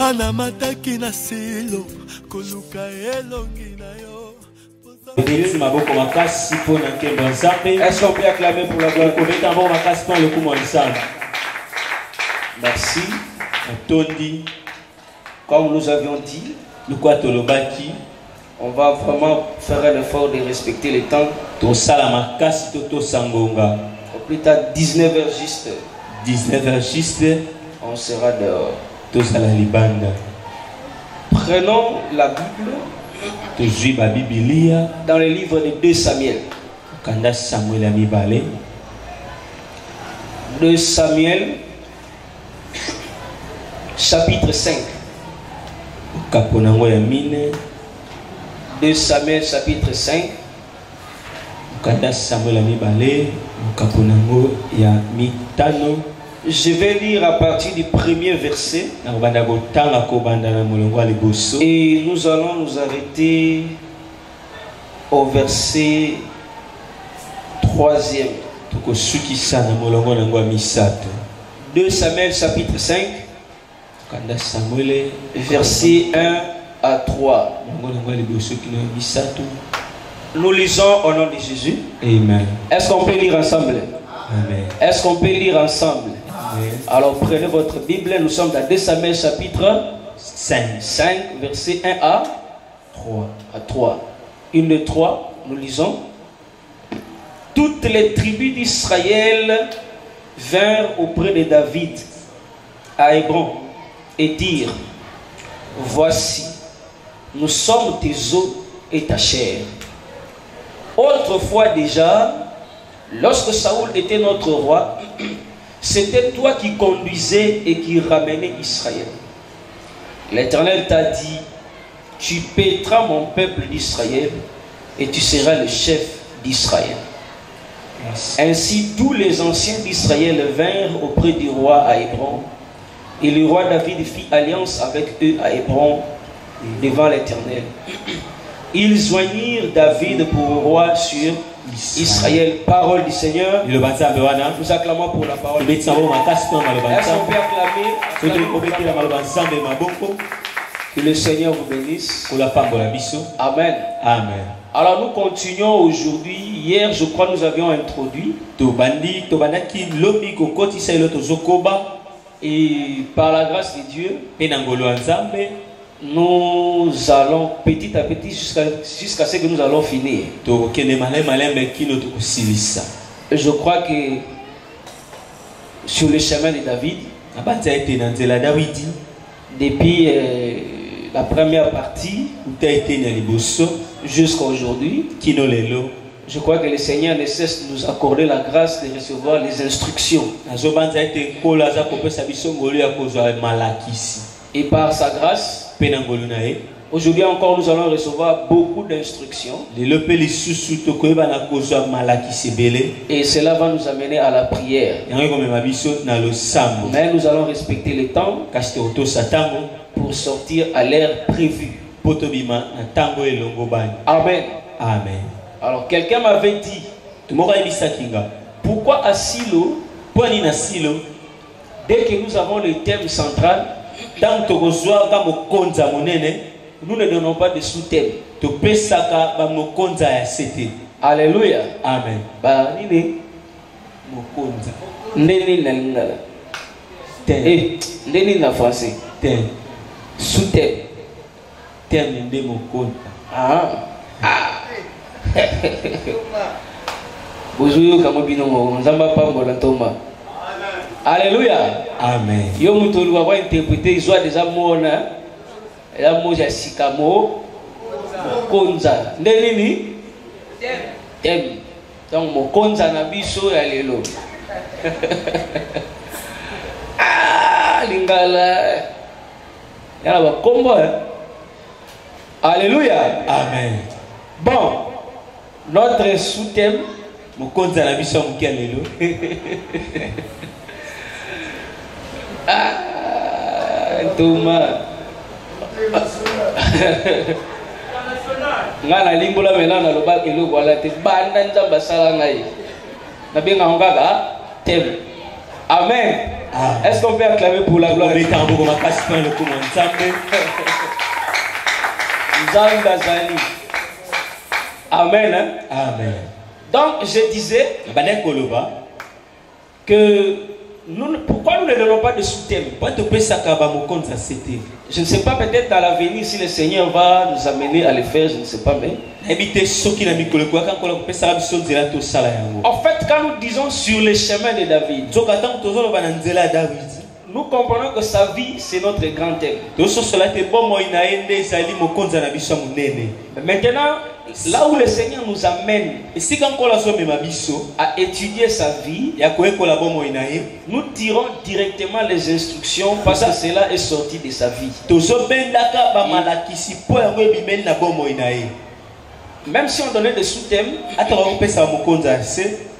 Ngana mataki na silo koluka elongi na yo. Est-ce qu'on peut acclamer pour la gloire? Merci. Comme nous avions dit, on va vraiment faire un effort de respecter les temps. Au plus tard, 19h juste. 19h juste. On sera dehors. Prenons la Bible. Dans le livre de 2 Samuel. 2 Samuel, chapitre 5. 2 Samuel, chapitre 5. Je vais lire à partir du premier verset. Et nous allons nous arrêter au verset 3e. 2 Samuel chapitre 5, verset 1 à 3. Nous lisons au nom de Jésus. Amen. Est-ce qu'on peut lire ensemble? Amen. Est-ce qu'on peut lire ensemble? Amen. Alors prenez votre Bible, nous sommes dans 2 Samuel chapitre 5, verset 1 à 3. 1, 2, 3, nous lisons. Toutes les tribus d'Israël vinrent auprès de David à Hébron et dirent: voici, nous sommes tes os et ta chair. Autrefois déjà, lorsque Saoul était notre roi, c'était toi qui conduisais et qui ramenais Israël. L'Éternel t'a dit: tu paîtras mon peuple d'Israël et tu seras le chef d'Israël. Ainsi tous les anciens d'Israël vinrent auprès du roi à Hébron, et le roi David fit alliance avec eux à Hébron devant l'Éternel. Ils joignirent David pour roi sur Israël. Parole du Seigneur. Nous acclamons pour la parole. Est-ce qu'on peut acclamer? Que le Seigneur vous bénisse. Amen. Amen. Alors nous continuons aujourd'hui. Hier, je crois, nous avions introduit. Et par la grâce de Dieu, nous allons petit à petit jusqu'à ce que nous allons finir. Je crois que sur le chemin de David, depuis la première partie jusqu'à aujourd'hui, je crois que le Seigneur ne cesse de nous accorder la grâce de recevoir les instructions. Et par sa grâce, aujourd'hui encore, nous allons recevoir beaucoup d'instructions. Et cela va nous amener à la prière. Mais nous allons respecter le temps pour sortir à l'heure prévue. Amen. Amen. Alors quelqu'un m'avait dit: pourquoi à Silo, dès que nous avons le thème central, nous ne donnons pas de sous-thème. Alléluia. Amen. Français. Sous-thème. Alléluia. Amen. Yo mutolu va interpréter ils déjà mona la moja sikamo konza ndenini tem donc mokonza na biso ya lelo. Lingala yana ba kombo. Alléluia. Amen. Bon, notre sous-thème mokonza na biso mukia lelo. Thomas. Ngana limbola mena na loba eloko wala te banda nzamba sala ngai. Na benga ngaka tem. Amen. Est-ce qu'on peut acclamer pour la gloire? Amen. Hein? Amen. Donc je disais que pourquoi nous ne donnons pas de sous-thème? Je ne sais pas, peut-être à l'avenir si le Seigneur va nous amener à le faire, je ne sais pas, mais en fait, quand nous disons sur le chemin de David, nous comprenons que sa vie, c'est notre grand thème. Maintenant, là où le Seigneur nous amène à étudier sa vie, nous tirons directement les instructions parce que cela est sorti de sa vie. Même si on donnait des sous-thèmes,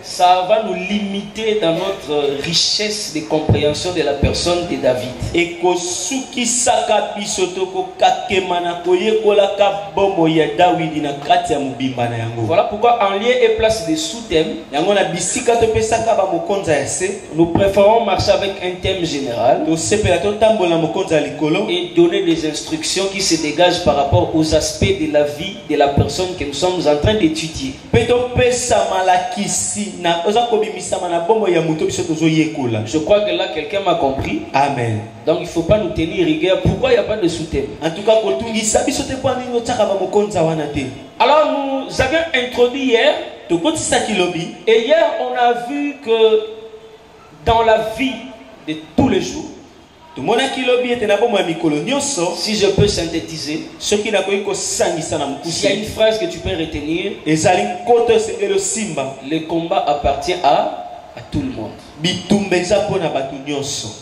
ça va nous limiter dans notre richesse de compréhension de la personne de David. Voilà pourquoi en lieu et place des sous-thèmes, nous préférons marcher avec un thème général et donner des instructions qui se dégagent par rapport aux aspects de la vie de la personne que nous sommes en train d'étudier. Je crois que là quelqu'un m'a compris. Amen. Donc il ne faut pas nous tenir rigueur. Pourquoi il n'y a pas de sous-thème? En tout cas, alors nous avions introduit hier. Et hier on a vu que dans la vie de tous les jours, si je peux synthétiser, s'il y a une phrase que tu peux retenir, le combat appartient à tout le monde.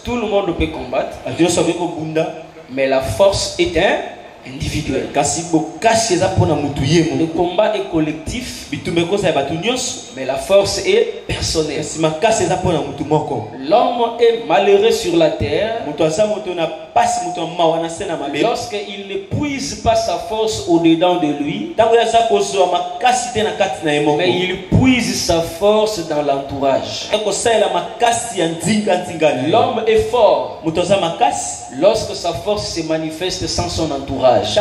Tout le monde peut combattre, mais la force est individuelle. Le combat est collectif, mais la force est personnelle. L'homme est malheureux sur la terre lorsqu'il ne puise pas sa force au-dedans de lui, mais il puise sa force dans l'entourage. L'homme est fort lorsque sa force se manifeste sans son entourage.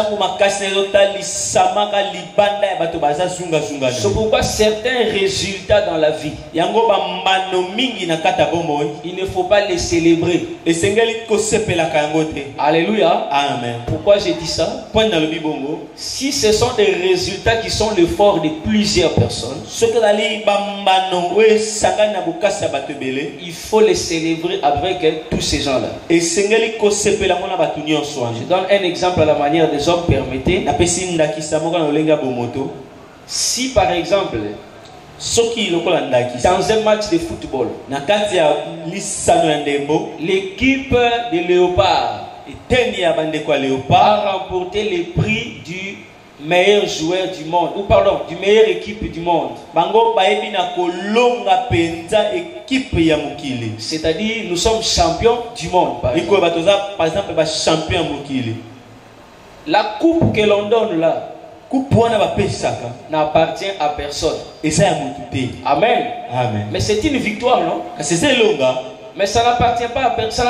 C'est pourquoi certains résultats dans la vie, il ne faut pas les célébrer. Alléluia. Amen. Pourquoi j'ai dit ça? Si ce sont des résultats qui sont l'effort de plusieurs personnes, il faut les célébrer avec tous ces gens-là. Je donne un exemple à la manière des hommes, permettez. Si par exemple, dans un match de football, l'équipe de Léopard a remporté le prix du meilleur joueur du monde, ou pardon, du meilleure équipe du monde. C'est-à-dire, nous sommes champions du monde. Par exemple. La coupe que l'on donne là n'appartient à personne. Amen. Amen. Mais c'est une victoire, non? Mais ça n'appartient pas à personne.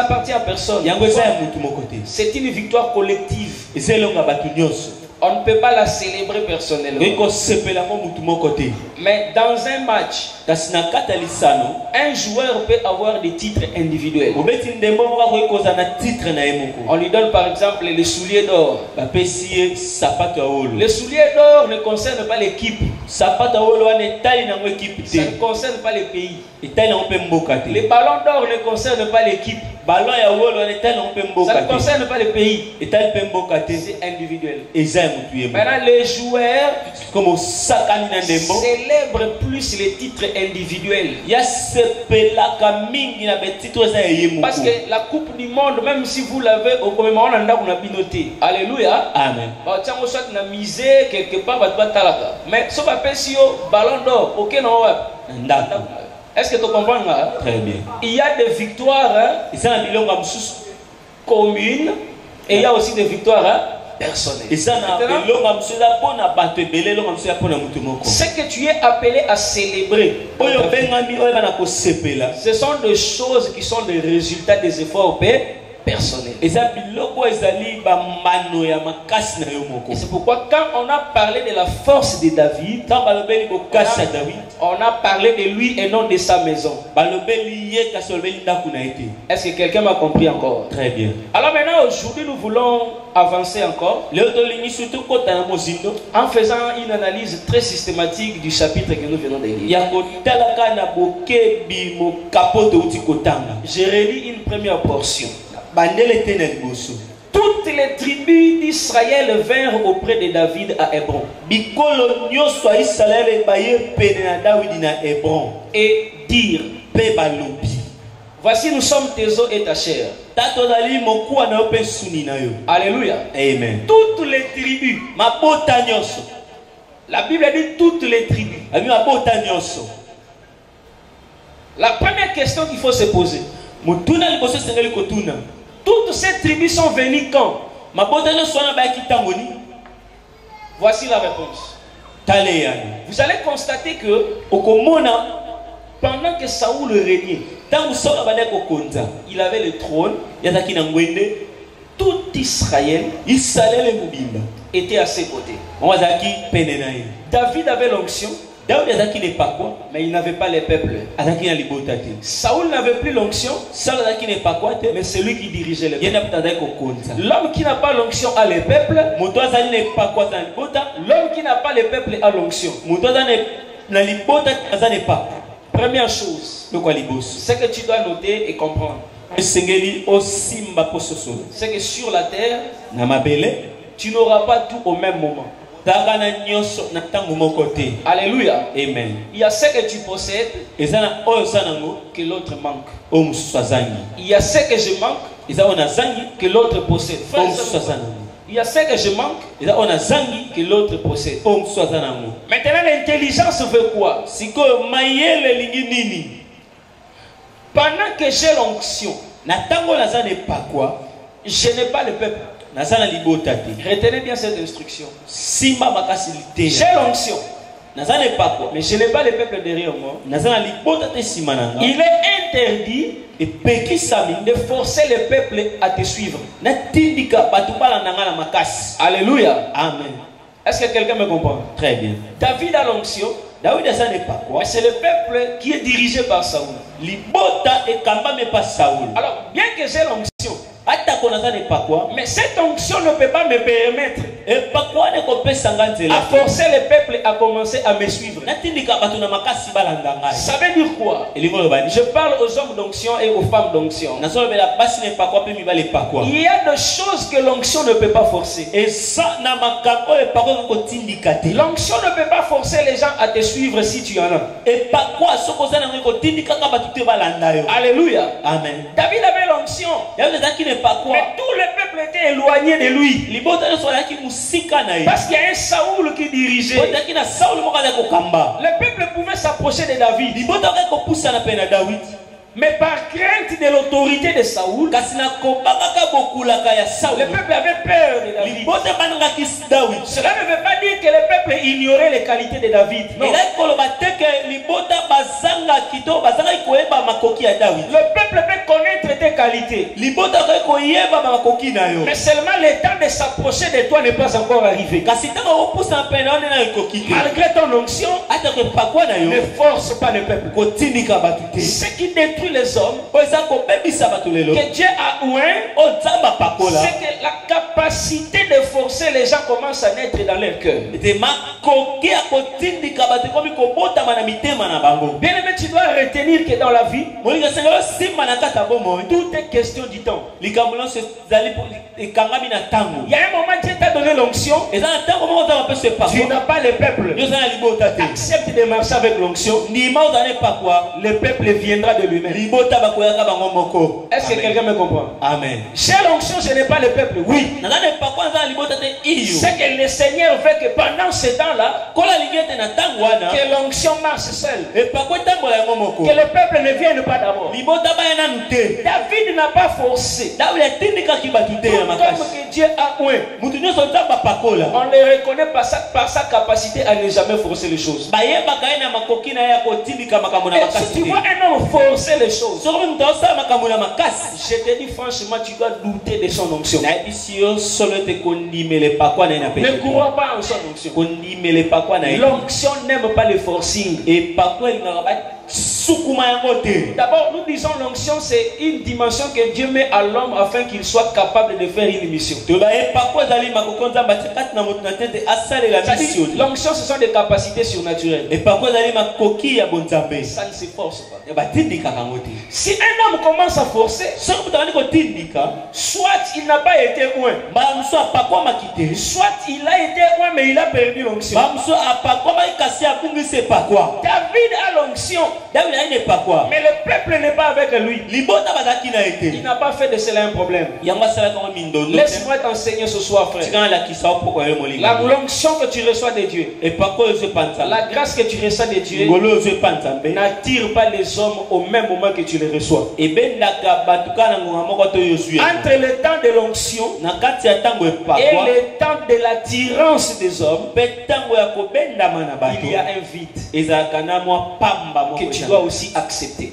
C'est une victoire collective. On ne peut pas la célébrer personnellement. Mais dans un match, un joueur peut avoir des titres individuels. On lui donne par exemple les souliers d'or. Les souliers d'or ne concernent pas l'équipe. Ça ne concerne pas les pays. Les ballons d'or ne concernent pas l'équipe. Ça ne concerne pas les pays. C'est individuel. Maintenant, les joueurs célèbrent plus les titres individuels. Parce que la Coupe du Monde, même si vous l'avez au commémorant, on a noté. Alléluia. Amen. Quelque part, mais si on ballon d'or, aucun est-ce que tu comprends? Très bien. Il y a des victoires communes et il y a aussi des victoires personnel. Ce que tu es appelé à célébrer, ce sont des choses qui sont des résultats des efforts personnels. Et c'est pourquoi quand on a parlé de la force de David, on a parlé de lui et non de sa maison. Est-ce que quelqu'un m'a compris encore? Très bien. Alors maintenant, aujourd'hui, nous voulons avancer encore en faisant une analyse très systématique du chapitre que nous venons de lire. J'ai relis une première portion. Toutes les tribus d'Israël vinrent auprès de David à Hébron. Et dirent: voici, nous sommes tes os et ta chair. Alléluia. Amen. Toutes les tribus. La Bible dit toutes les tribus. La première question qu'il faut se poser: toutes ces tribus sont venues quand? Voici la réponse. Vous allez constater que pendant que Saoul régnait, il avait le trône. Tout Israël était à ses côtés. David avait l'onction, mais il n'avait pas les peuples. Saoul n'avait plus l'onction, mais c'est lui qui dirigeait les peuples. L'homme qui n'a pas l'onction a les peuples. L'homme qui n'a pas les peuples a l'onction. Première chose, ce que tu dois noter et comprendre, c'est que sur la terre, tu n'auras pas tout au même moment. Alléluia. Amen. Il y a ce que tu possèdes que l'autre manque. Il y a ce que je manque que l'autre possède. Il y a ce que je manque que l'autre possède. Maintenant, l'intelligence veut quoi? Pendant que j'ai l'onction, je n'ai pas le peuple. Retenez bien cette instruction. J'ai l'onction, mais je n'ai pas le peuple derrière moi. Il est interdit de forcer le peuple à te suivre. Alléluia. Amen. Est-ce que quelqu'un me comprend? Très bien. David a l'onction, mais c'est le peuple qui est dirigé par Saoul. Alors, bien que j'ai l'onction, mais cette onction ne peut pas me permettre à forcer le peuple à commencer à me suivre. Ça veut dire quoi? Je parle aux hommes d'onction et aux femmes d'onction. Il y a des choses que l'onction ne peut pas forcer. L'onction ne peut pas forcer les gens à te suivre si tu en as. Alléluia. Amen. David avait l'onction, mais tout le peuple était éloigné de lui. Parce qu'il y a un Saoul qui dirigeait. Le peuple pouvait s'approcher de David, mais par crainte de l'autorité de Saoul, le peuple avait peur de David. Cela ne veut pas dire que le peuple ignorait les qualités de David. Non. Le peuple peut connaître tes qualités, mais seulement le temps de s'approcher de toi n'est pas encore arrivé. Malgré ton onction, ne force pas le peuple. Ce qui détruit les hommes que Dieu a oint, c'est que la capacité de forcer les gens commence à naître dans leur cœur. Bien aimé, tu dois retenir que dans la vie, tout est question du temps. Il y a un moment Dieu t'a donné l'onction, tu n'as pas le peuple. Accepte de marcher avec l'onction, le peuple viendra de lui-même. libota bakoyaka bango moko. Est-ce que quelqu'un me comprend? Amen. J'ai l'onction, je n'ai pas le peuple. Oui. C'est que le Seigneur veut que pendant ce temps-là, que l'onction marche seule. Que le peuple ne vienne pas d'abord. David n'a pas forcé. Comme que Dieu a oué. On le reconnaît par sa capacité à ne jamais forcer les choses. Et si tu vois un homme forcer les choses, je te dis franchement, tu dois douter de son onction. Ne crois pas en son onction. L'onction n'aime pas le forcing. D'abord, nous disons l'onction, c'est une dimension que Dieu met à l'homme afin qu'il soit capable de faire une mission. L'onction, ce sont des capacités surnaturelles. Ça ne se force pas. Si un homme commence à forcer, soit il n'a pas été loin, soit il a été loin mais il a perdu l'onction. David a l'onction, mais le peuple n'est pas avec lui. Il n'a pas fait de cela un problème. Laisse-moi t'enseigner ce soir, frère. L'onction que tu reçois de Dieu, la grâce que tu reçois de Dieu, n'attire pas les hommes au même moment que tu les reçois. Entre le temps de l'onction et le temps de l'attirance des hommes, il y a un vide que tu dois aussi accepter.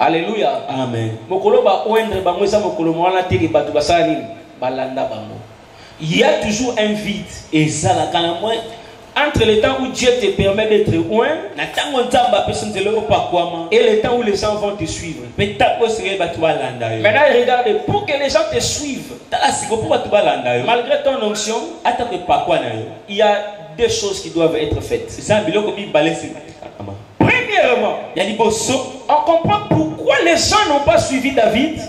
Alléluia. Amen. Il y a toujours un vide. Entre le temps où Dieu te permet d'être loin et le temps où les gens vont te suivre. Maintenant, regarde, pour que les gens te suivent, malgré ton onction, il y a deux choses qui doivent être faites. Premièrement, on comprend pourquoi les gens n'ont pas suivi David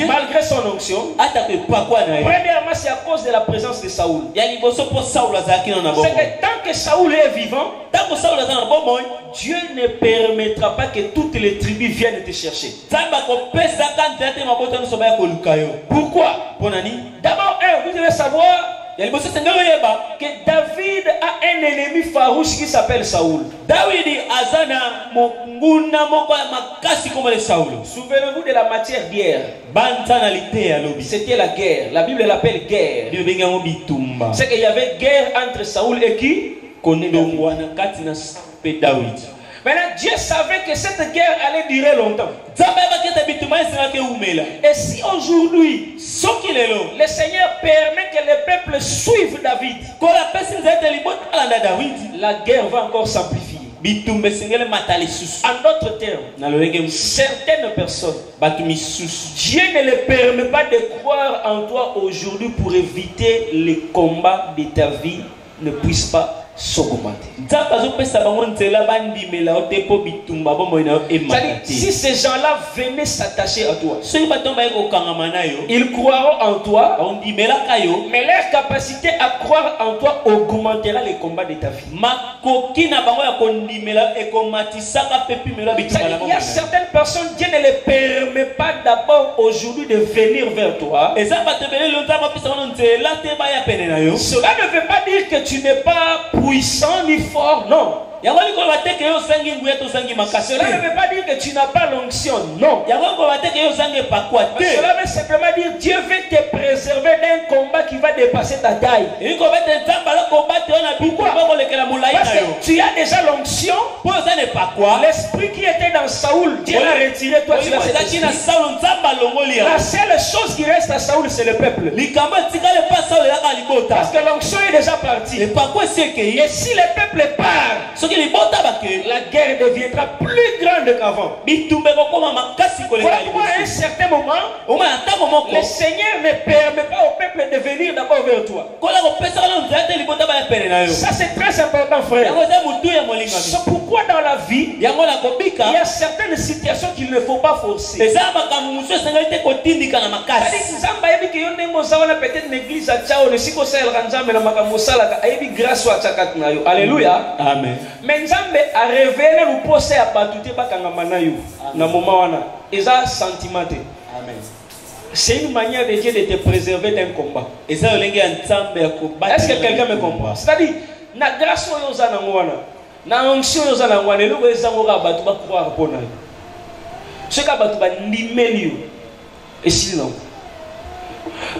malgré son onction. Premièrement, c'est à cause de la présence de Saoul. C'est que tant que Saoul est vivant, Dieu ne permettra pas que toutes les tribus viennent te chercher. Pourquoi? D'abord, vous devez savoir que David a un ennemi farouche qui s'appelle Saoul. Souvenez-vous de la matière guerre. C'était la guerre. La Bible l'appelle guerre. C'est qu'il y avait guerre entre Saoul et qui? Maintenant, Dieu savait que cette guerre allait durer longtemps. Et si aujourd'hui, le Seigneur permet que le peuple suive David, la guerre va encore s'amplifier. En d'autres termes, certaines personnes, Dieu ne les permet pas de croire en toi aujourd'hui pour éviter les combats de ta vie ne puissent pas s'augmenter. Si ces gens-là venaient s'attacher à toi, ils croiront en toi, mais leur capacité à croire en toi augmentera les combats de ta vie. Il y a certaines personnes, Dieu ne les permet pas d'abord aujourd'hui de venir vers toi. Cela ne veut pas dire que tu n'es pas puissant ni fort, non. Cela ne veut pas dire que tu n'as pas l'onction, non. Cela veut simplement dire que Dieu veut te préserver d'un combat qui va dépasser ta taille. Pourquoi? Parce que tu as déjà l'onction. L'esprit qui était dans Saoul, Dieu l'a retiré, toi tu l'as retiré. La seule chose qui reste à Saoul, c'est le peuple. Parce que l'onction est déjà partie. Et si le peuple part, la guerre deviendra plus grande qu'avant. Voilà pourquoi à un certain moment, le Seigneur ne permet pas au peuple de venir d'abord vers toi. Ça c'est très important, frère. C'est pourquoi dans la vie, il y a certaines situations qu'il ne faut pas forcer. Alléluia. Amen. Mais Nzambe a révélé nous poser à battuter bakangamanayo na moment wana. Eza sentiment. Amen. C'est une manière de Dieu de te préserver d'un combat. Est-ce que quelqu'un me comprend? C'est-à-dire, na grâce aux wana, na onction aux wana, nous voyons batu ba croire pour nous. Ce que batu ba nimelio. Et sinon,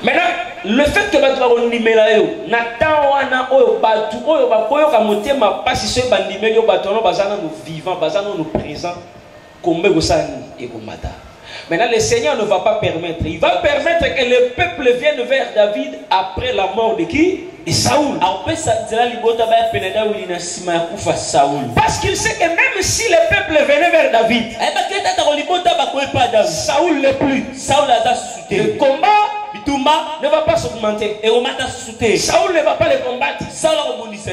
maintenant, le fait que batu ba nimelayo, na temps wana oyo batu oyo ba koyo ka motema pasi ce ba nimelio batu no bazana nous vivants, bazana nous présents, kombe go sani et ko mata. Maintenant, le Seigneur ne va pas permettre. Il va permettre que le peuple vienne vers David après la mort de qui? De Saoul. Parce qu'il sait que même si le peuple venait vers David, Saoul n'est plus. Le combat ne va pas s'augmenter. Saoul ne va pas le combattre.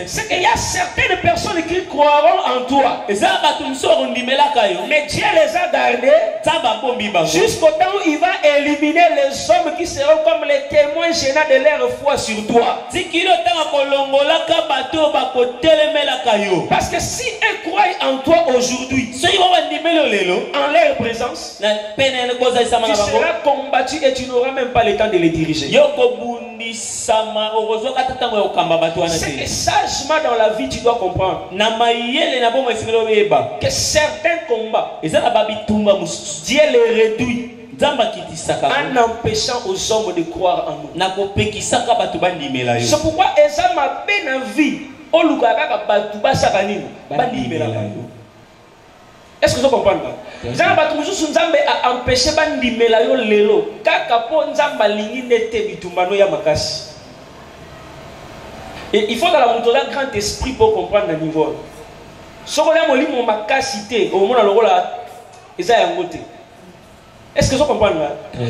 C'est qu'il y a certaines personnes qui croiront en toi. Mais Dieu les a gardés jusqu'au temps où il va éliminer les hommes qui seront comme les témoins gênants de leur foi sur toi. Parce que si eux croient en toi aujourd'hui, en leur présence, tu seras combattu et tu n'auras même pas le temps de les diriger. C'est que sagement dans la vie tu dois comprendre que certains combats Dieu les réduit en empêchant aux hommes de croire en nous. C'est pourquoi Eza m'a bien envie. Est-ce que vous comprenez? Nzambe toujours Nzambe a empêché bandimela yo lelo kaka po Nzamba lingi nete bitumbano ya makasi. Et il faut dans la montagne un grand esprit pour comprendre le niveau. Sokola molimo makasi te au mona lokola eza ya ngote. Est-ce que vous comprenez?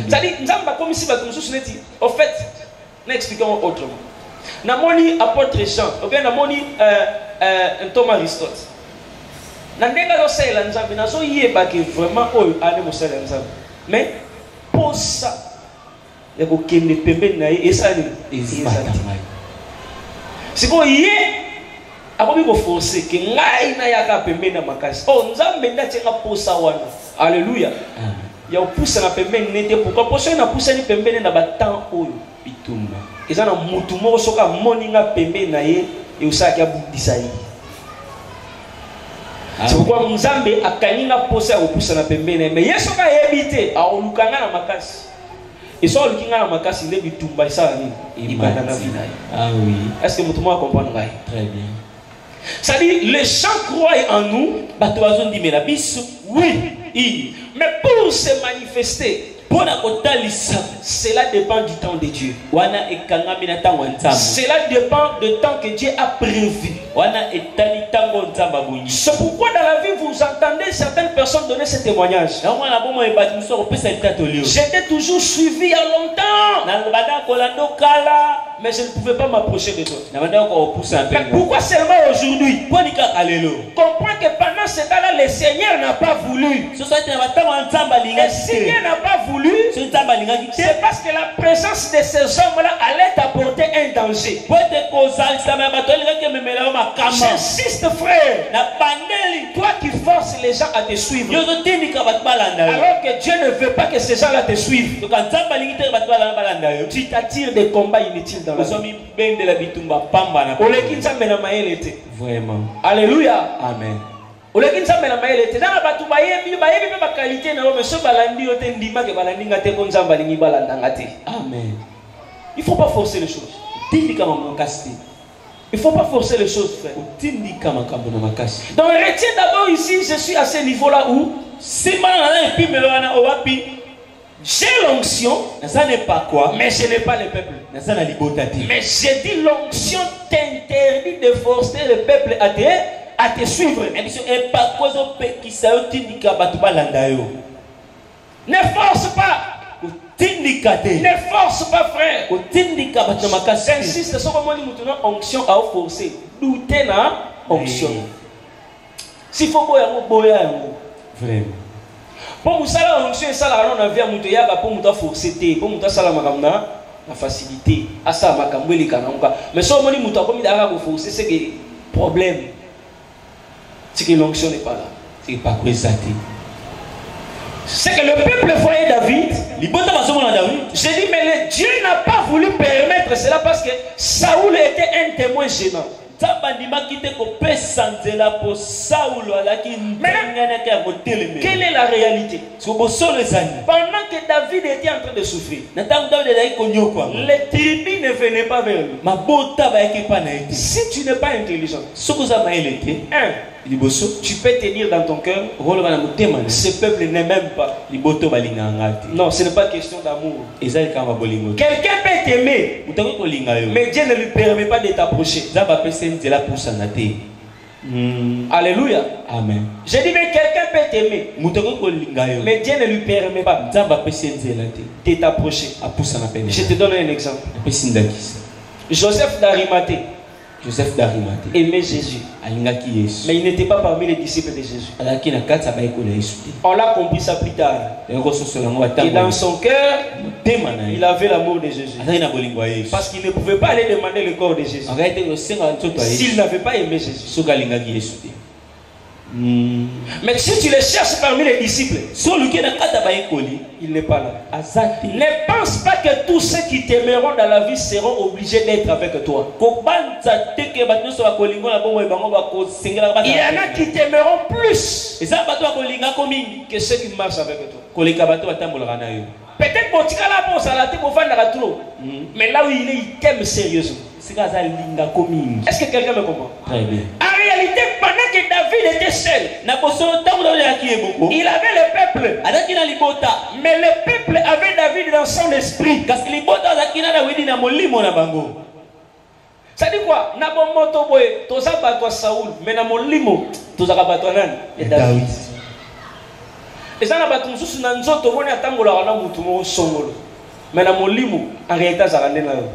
C'est-à-dire Nzamba comme si batu mususu neti au fait n'expliquons autrement. Namoni apôtre Jean, ou bien namoni Thomas Aristote. Nandenga do sela Nzambe nazo yeba ke vraiment oyo ane mo sela Nzambe. Mais pour ça ya ko kende pembe na ye esani ezati. Siko ye akobi ko forcer ke ngai na yaka pembe na makasi. Oh Nzambe ndatenga posa wana. Alléluia. Ya pousse na pembe nete pourquoi posa na pousse ni pembe na batan oyo bitumba. Eza na mutu moko soka moninga pembe na ye e usaki abudisa ye. C'est pourquoi Nzambe a kanina posa au poussa na pembene mais yeso ka ebité a olukanga na makasi. Et so olukinga na makasi le bitumba ça ni ibana na vie. Ah oui. Est-ce que vous pouvez comprendre? Très bien. Ça dit les gens croient en nous, oui, mais pour se manifester, cela dépend du temps de Dieu. Cela dépend du temps que Dieu a prévu. C'est pourquoi dans la vie vous entendez certaines personnes donner ce témoignage. J'étais toujours suivi il y a longtemps, mais je ne pouvais pas m'approcher de toi. Mais pourquoi seulement aujourd'hui? Comprends que pendant ce temps-là, le Seigneur n'a pas voulu. Le Seigneur n'a pas voulu. C'est parce que la présence de ces hommes-là allait t'apporter un danger. J'insiste, frère. Toi qui forces les gens à te suivre, alors que Dieu ne veut pas que ces gens-là te suivent, tu t'attires des combats inutiles dans la vie. Vraiment. Alléluia. Amen. Amen. Il ne faut pas forcer les choses. Il ne faut pas forcer les choses, frère. Donc retiens d'abord ici, je suis à ce niveau-là où j'ai l'onction, mais ce n'est pas le peuple. Mais j'ai dit l'onction t'interdit de forcer le peuple à te suivre. Ne force pas. Ne force pas, frère. J'insiste sur comment nous tenons onction à forcer. Douter na onction. S'il faut boya. Vraiment. Pour nous saler onction et ça on a vu à moutoya pour nous forcer pour nous saler makamna la facilité à ça makambeli kananga. Mais si on dit mouto comme il a forcer c'est que problème. C'est que l'onction n'est pas là. C'est pas quoi ça. C'est que le peuple voyait David. J'ai dit, mais Dieu n'a pas voulu permettre cela parce que Saoul était un témoin gênant. Quelle est la réalité? Pendant que David était en train de souffrir, les tribus ne venaient pas vers lui. Si tu n'es pas intelligent, tu peux te dire dans ton cœur, ce peuple ne m'aime pas. Non, ce n'est pas question d'amour. Quelqu'un peut t'aimer, mais Dieu ne lui permet pas de t'approcher. Alléluia. Amen. J'ai dit, mais quelqu'un peut t'aimer, mais Dieu ne lui permet pas de t'approcher. Je te donne un exemple. Joseph d'Arimathée aimait Jésus, mais il n'était pas parmi les disciples de Jésus. On l'a compris ça plus tard. Et dans son cœur, il avait l'amour de Jésus. Parce qu'il ne pouvait pas aller demander le corps de Jésus s'il n'avait pas aimé Jésus. Mais si tu le cherches parmi les disciples, il n'est pas là. Ne pense pas que tous ceux qui t'aimeront dans la vie seront obligés d'être avec toi. Il y en a qui t'aimeront plus que ceux qui marchent avec toi. Peut-être que tu as trop, mais là où il est, il t'aime sérieusement. Est-ce que quelqu'un me comprend? Très bien. En réalité, pendant que David était seul, il avait le peuple. Mais le peuple avait David dans son esprit. Ça dit quoi? Saoul, mais David. Et ça n'a pas tout sous nanzoto moni atangola wana mutu mo songolo. Mais na molimo en réalité ça rende na yo.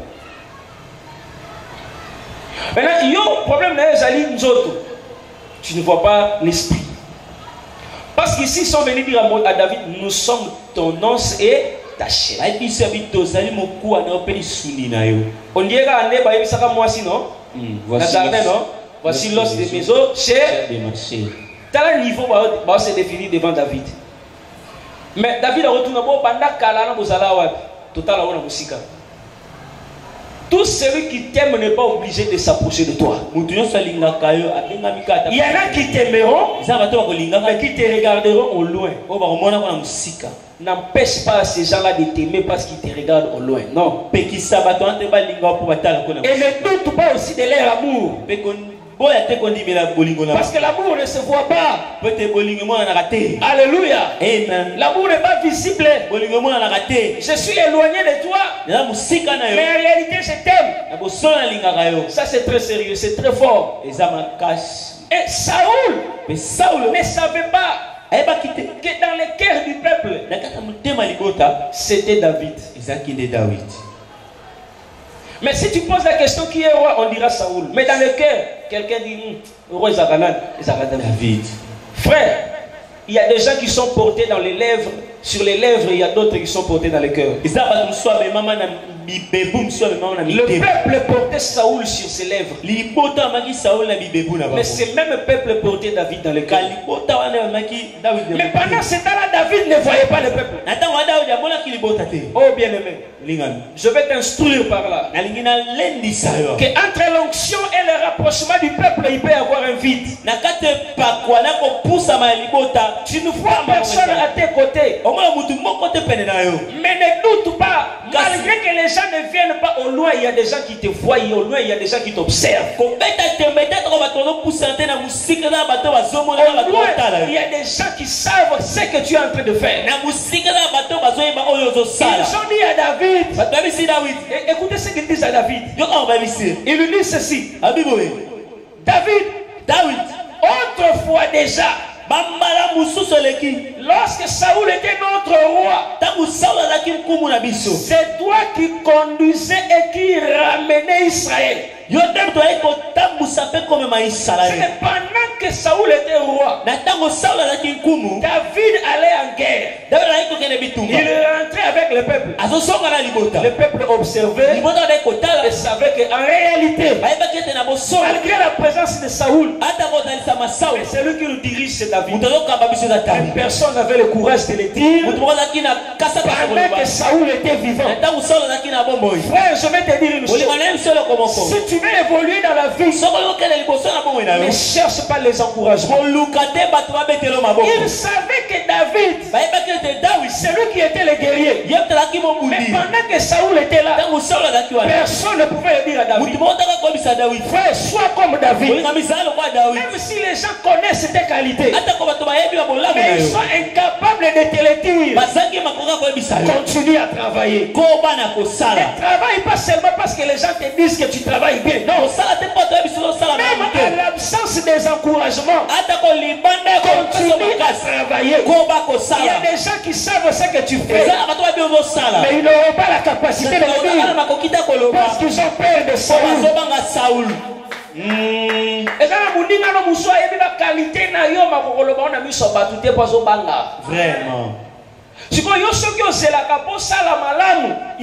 Maintenant, il y a un problème dans nzoto. Tu ne vois pas l'esprit. Parce qu'ici ils sont venus dire à David, nous sommes ton os et ta chair. On dirait qu'à Neba il sera moi sinon. Voici l'os de mes os, chair. Tel niveau va se définir devant David. Mais David a retourné pendant Kalana Bozala total à musique. Tout celui qui t'aime n'est pas obligé de s'approcher de toi. Il y en a qui t'aimeront, mais qui te regarderont au loin. N'empêche pas ces gens-là de t'aimer parce qu'ils te regardent au loin. Non. Et ne doute pas aussi de leur amour. Parce que l'amour ne se voit pas. Alléluia. Amen. L'amour n'est pas visible. Je suis éloigné de toi, mais en réalité je t'aime. Ça c'est très sérieux, c'est très fort. Et Saoul ne savait pas que dans le cœur du peuple c'était David. Mais si tu poses la question qui est roi, on dira Saoul. Mais dans le cœur, quelqu'un dit roi David. Frère, il y a des gens qui sont portés dans les lèvres, sur les lèvres, il y a d'autres qui sont portés dans le cœur. Le peuple portait Saoul sur ses lèvres. Mais ce même peuple portait David dans le cœur. Mais pendant ce temps-là, David ne voyait pas le peuple. Oh bien-aimé, je vais t'instruire par là que entre l'onction et le rapprochement du peuple, il peut y avoir un vide. Tu ne vois personne à tes côtés. Mais ne doute pas, malgré que les gens ne viennent pas au loin, il y a des gens qui te voient, au loin il y a des gens qui t'observent. Au loin, il y a des gens qui savent ce que tu es en train de faire. Ils ont dit à David, écoutez ce qu'ils disent à David. Ils lui disent ceci. David, autrefois déjà, lorsque Saoul était notre roi, C'est toi qui conduisais et qui ramenais Israël. C'est pendant que Saoul était roi, David allait en guerre. Il rentrait avec le peuple. Le peuple observait et savait qu'en réalité, malgré la présence de Saoul, c'est lui qui nous dirige, c'est David. Et personne n'avait le courage de le dire pendant que Saoul était vivant. Frère, je vais te dire une chose. Si tu veux évoluer dans la vie, ne cherche pas les encouragements. Il savait que David, c'est lui qui était le guerrier. Mais pendant que Saoul était là, personne ne pouvait le dire à David. Frère, sois comme David. Même si les gens connaissent tes qualités, mais ils sont incapables de te le dire. Continue à travailler. Ne travaille pas seulement parce que les gens te disent que tu travailles bien. Non. Même à l'absence des encouragements, continue à travailler. Il y a des gens qui savent ce que tu fais, mais ils n'auront pas la capacité de le dire parce qu'ils ont peur de Saoul. Vraiment. Il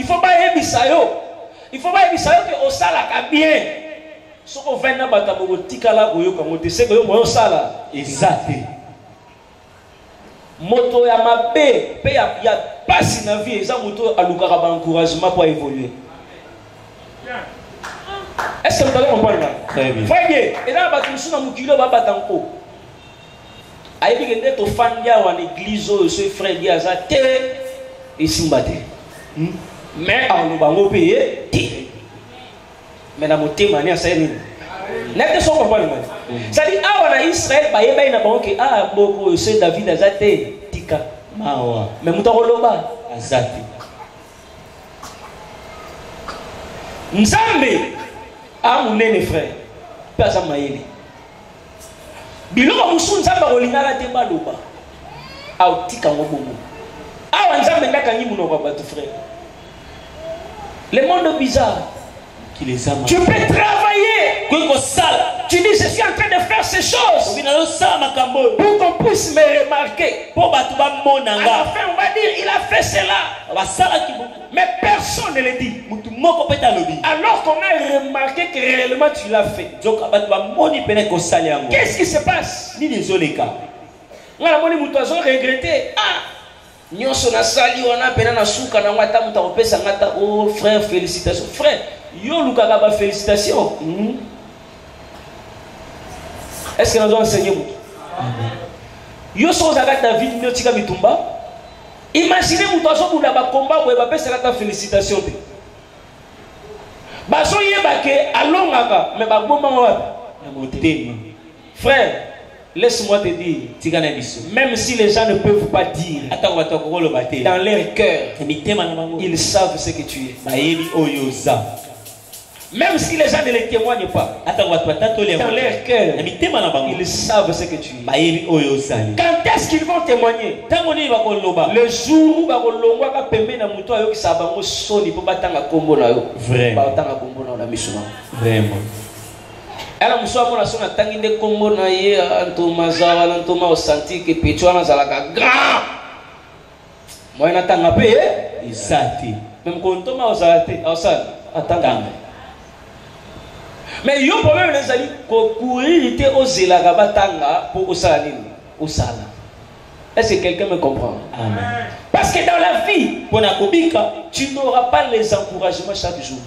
faut pas il faut pas que ça la bien. Ce qu'on fait na bata bogo tikala goyo comme tu sais que yo sala exact. Moto ya mabe pe ya passe na vie eza moto alukaka ba encouragement pour évoluer. Est-ce que vous allez comprendre? Très bien. Voyez, et là bata musuna mukilo ba batanko. Ayebi kende to fandia wa l'église o ce frère dia azate isimbate. Mais on va nous payer. Mais dans mon thème, on est à Saïd. N'est-ce pas comprendre? C'est-à-dire, en Israël, il y a beaucoup de David Azate, Tika. Mais nous avons l'oba. Azate. Nzambe, mon nene frère, pas à Maïli. Bilo, Moussou Nzamba, Rolingala, Deba, Loba. Ah, Tika, Mobomo. Ah, Nzambe, Nakani, Mounoba, tu frère. Le monde bizarre. Qui les a. Tu peux travailler. Tu dis, je suis en train de faire ces choses pour qu'on puisse me remarquer. À la fin, on va dire, il a fait cela. Mais personne ne le dit. Alors qu'on a remarqué que réellement tu l'as fait. Qu'est-ce qui se passe? On a regretté. Nyonso na sali wana pena na suka na ngata mutakopesa ngata. Oh frère, félicitations frère. Yo lukaka ba félicitations. Est-ce que nous allons enseigner mutu? Yo so zaka David no tika mitumba. Imaginez mutu aso bula ba combat boye ba pesa ngata félicitations te. Ba so yeba ke alongaka mais ba bomba wapi? Na motema. Frère, laisse-moi te dire, même si les gens ne peuvent pas dire, dans leur cœur, ils savent ce que tu es. Même si les gens ne le témoignent pas, dans leur cœur, ils savent ce que tu es. Quand est-ce qu'ils vont témoigner? Le jour où vraiment. Alors, nous sommes en train de dire que nous senti que Pétuana Zalaka grand. Moi, je n'attends pas. Même quand on m'a attends. Mais il y a un problème, les amis, courir était aux Zélagabatanga pour Osalini. Osala. Est-ce que quelqu'un me comprend? Amen. Parce que dans la vie, tu n'auras pas les encouragements chaque jour.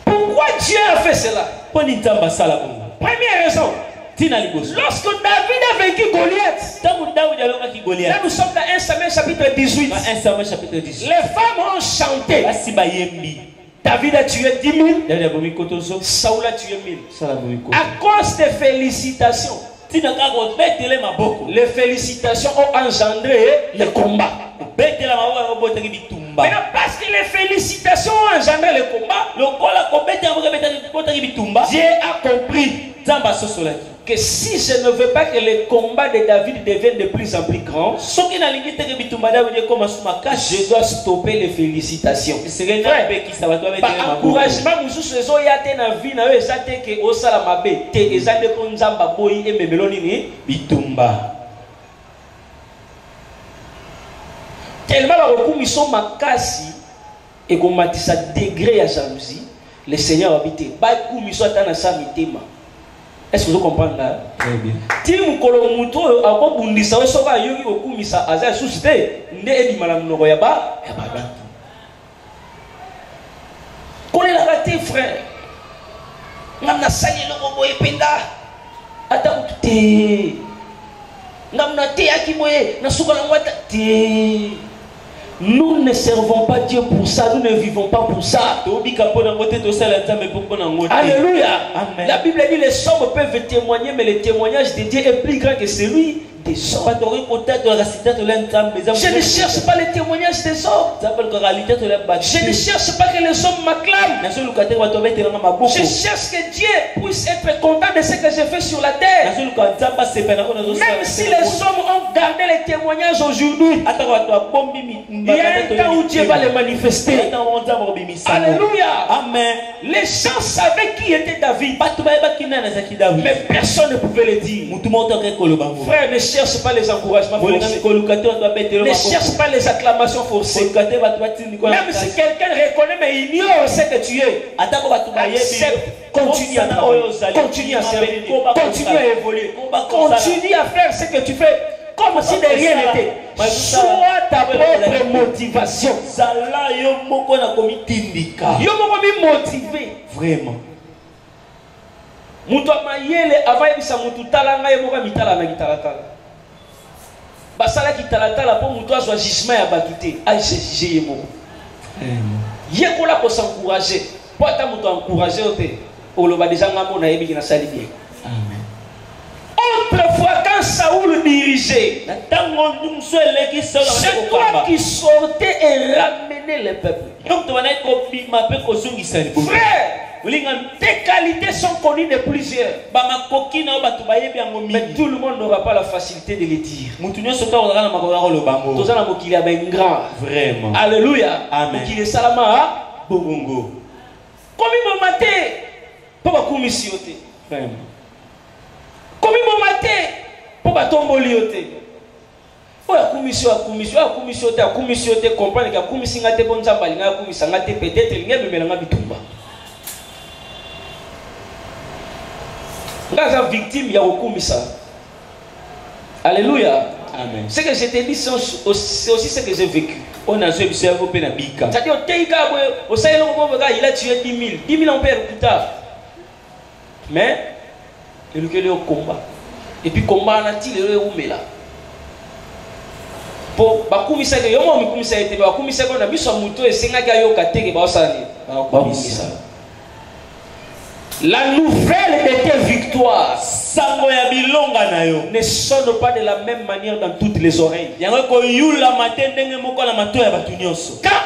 Pourquoi Dieu a fait cela? Première raison. Lorsque David a vaincu Goliath, là nous sommes dans 1 Samuel chapitre 18. Les femmes ont chanté. David a tué 10 000. Saoul a tué 1000. À cause des félicitations. Les félicitations ont engendré le combat. Maintenant, parce que les félicitations ont engendré le combat, Dieu a compris que si je ne veux pas que les combats de David deviennent de plus en plus grands, je dois stopper les félicitations. Par encouragement, nous sommes na vie na yo ezate que osala mabe te ezande ko nzamba boyi ememelo nini bitumba. Tellement ba kokumiso makasi et komatisa degré ya jalousie, le Seigneur habite. Ba kumiso atana sa mitema. Est-ce que vous comprenez là? Très bien. Tim kolomuto akobundisa we soka yoki okumisa aza susite nde edimala mnoko ya ba bantu. Kolela raté frère. Ngamna sali longo boye penda. Ata utute. Ngamna te akimoye na suka na ngwata te. Nous ne servons pas Dieu pour ça, nous ne vivons pas pour ça. Alléluia. Amen. La Bible dit les hommes peuvent témoigner, mais le témoignage de Dieu est plus grand que celui des hommes. Je ne cherche pas le témoignage des hommes. Je ne cherche pas que les hommes m'acclament. Je cherche que Dieu puisse être content de ce que j'ai fait sur la terre. Même si les hommes ont gardé les témoignages aujourd'hui, il y a un temps où Dieu va les manifester. Alléluia. Amen. Les gens savaient qui était David, mais personne ne pouvait le dire. Frère, ne cherche pas les encouragements forcés. Ne cherche pas les acclamations forcées. Même si quelqu'un reconnaît mais ignore ce que tu es, accepte, continue à travailler, continue à servir, continue à évoluer, continue à faire ce que tu fais comme si de rien n'était. Sois ta propre motivation. Yo moko motivé. Vraiment. Mutu amayele avayebisa mutu talanga ye moko mitala na gitalatala. Basala gitalatala po mutu azwa jugement ya batute. Ai se juger ye moko. Ye kola ko s'encourager. Po ata mutu encourager ote. Oloba déjà ngamo na yebi na sali bien. Amen. Autrefois quand Saoul dirigeait, c'est toi qui sortais et ramenais le peuple. Frère, tes qualités sont connues de plusieurs. Mais tout le monde n'aura pas la facilité de les dire. Vraiment. Alléluia. Amen. Vraiment. Comme il m'a maté, pour pas tomber lioté. Pour la commission, comprendre que la commission a été bonne, la commission a été peut-être, il y a même un bitumba. Quand j'ai victime, il y a une commission. Alléluia. Amen. Ce que je t'ai dit, c'est aussi ce que j'ai vécu. On a joué sur le pénal. C'est-à-dire, il a tué 10 000. 10 000 on perd plus tard. Mais, il y a eu combat. Et puis, combat, on a tiré le là. Pour la commission, il y a une commission, il y a une commission, il y a une commission, la nouvelle de tes victoires ne sonne pas de la même manière dans toutes les oreilles. Quand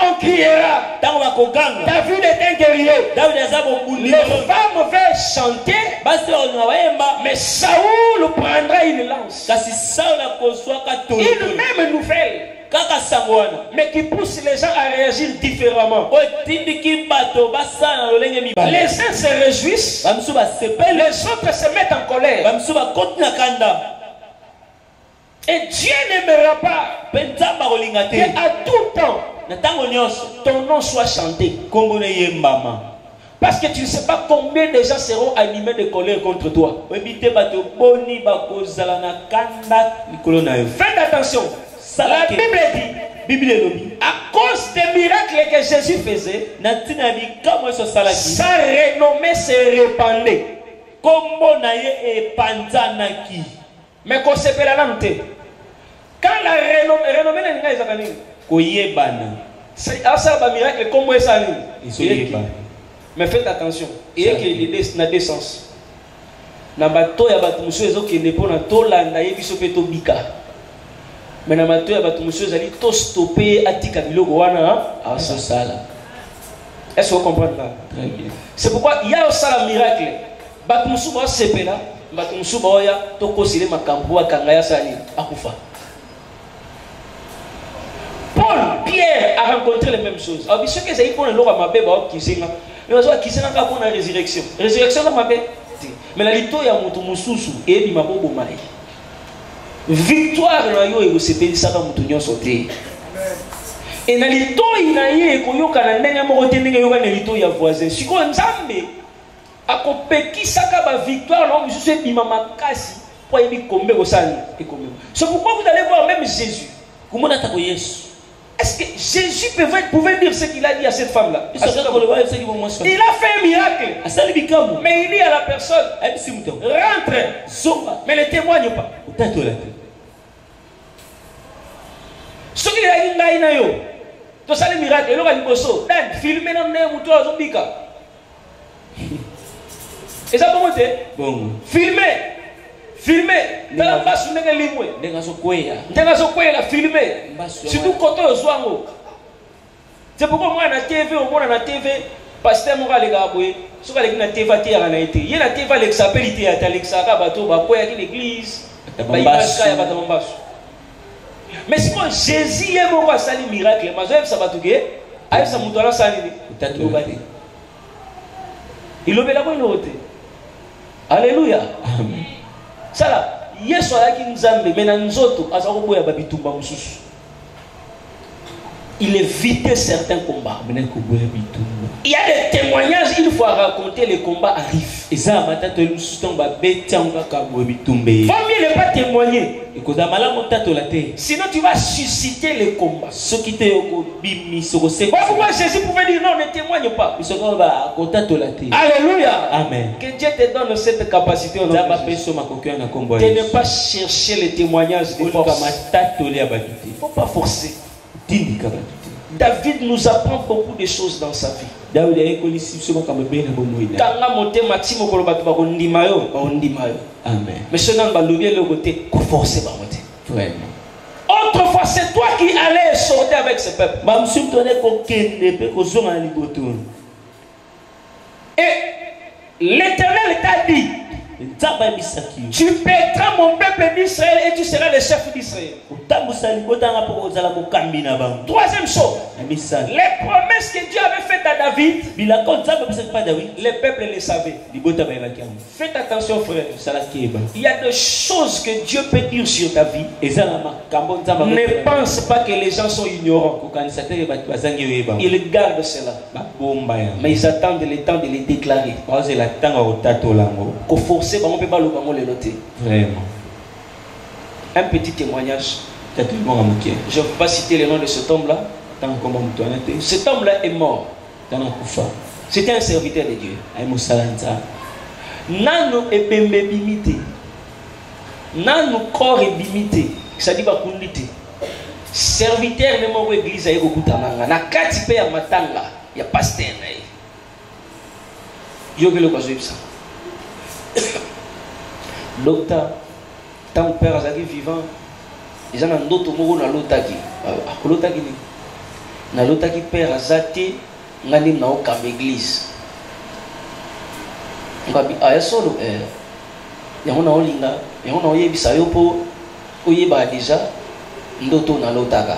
on criera, David est un guerrier, les femmes veulent chanter, mais Saoul prendra une lance. Une même nouvelle, mais qui pousse les gens à réagir différemment. Les uns se réjouissent, les autres se mettent en colère. Et Dieu n'aimera pas qu'à tout temps ton nom soit chanté. Parce que tu ne sais pas combien de gens seront animés de colère contre toi. Faites attention. La Bible dit, à cause des miracles que Jésus faisait, sa renommée se répandait. Mais qu'on se perd là, quand la renommée n'est pas c'est un miracle comme ça. Mais faites attention. Il y a deux sens. Na bato ya bato musuezo qui ne pona tolanda yebiso peto bika. Mais na bato ya bato musuezo ali to stopper atika biloko wana a sala. Est-ce que vous comprenez là? Très bien. C'est pourquoi il y a aussi un miracle. Bato musuezo sepela bato musu baoya tokosile makambo akanga ya sali akufa. Paul, Pierre a rencontré les mêmes choses. Alors, ce que c'est pour le loi mabé ba kisinga. Mais on kisinga ka pour la résurrection. Résurrection la mabé. Mais la lito ya mutu mususu et bi mabobo mai. Victoire na yo e sepeli saka mutu nyonso te. Et na lito ina ye ko yoka na ndenge moko te ndenge yoka na lito ya voisin. Siko nzambe akopeki saka ba victoire na mususu e bi makasi pour yebi kombe ko sani e kombe. C'est pourquoi vous allez voir même Jésus. Comment on attaque Jésus? Est-ce que Jésus pouvait dire ce qu'il a dit à cette femme-là? Il a fait un miracle. Mais il dit à la personne, rentre. Mais ne témoigne pas. Ce qu'il a dit, c'est un miracle. Il a dit, filmez dans le mouton à Zombika. Et ça peut monter? Filmez. Filmer, dans la base, vous n'avez pas filmer. Surtout quand on est au c'est pourquoi moi, na TV, au moins, na TV, pasteur, moi, les gars, ce que la TV a été. Il y a la TV qui s'appelle Alexandra Bateau, l'église, mais si moi, Jésus est mon sali miracle, mais je vais savoir tout que, avec sa mouton, ça il obéit la bonne note. Alléluia. Amen. Ça là, Yesu alaki nzambe mena nzoto azako boya babitumba mususu. Il évitait certains combats. Il y a des témoignages, il faut raconter, les combats arrivent. Vaut mieux ne pas témoigner. Sinon tu vas susciter les combats. Pourquoi Jésus pouvait dire non, ne témoigne pas. Alléluia. Amen. Que Dieu te donne cette capacité. De ne pas chercher les témoignages de force. Il ne faut pas forcer. David nous apprend beaucoup de choses dans sa vie. Amen. Mais autrefois, c'est toi qui allais sortir avec ce peuple. Et l'Éternel t'a dit, tu pèteras mon peuple d'Israël et tu seras le chef d'Israël. Troisième chose, les promesses que Dieu avait faites à David, les peuples les savaient. Faites attention, frère. Il y a des choses que Dieu peut dire sur ta vie. Ne pense pas que les gens sont ignorants. Ils gardent cela. Mais ils attendent le temps de les déclarer. On peut pas le noter. Vraiment. Un petit témoignage. Je ne vais pas citer le nom de cet homme-là. Cet homme-là est mort. C'était un serviteur de Dieu. Nano ebembe bimite. Nano corps bimite. Ça dit pas kundite. Serviteur de mon église à Yegokutanga. Na kati pe ya matanga. Ya pasteur na ye. Yo kelo kazo ça. Docteur, ton père est vivant. Ils ont d'autres mots dans l'otaki. L'otaki, dans l'otaki père azate, ngani na aucune église. Ngabi aya solo yango na olinga, yango na oyebisa yo po oyeba déjà ndoto na lotaka.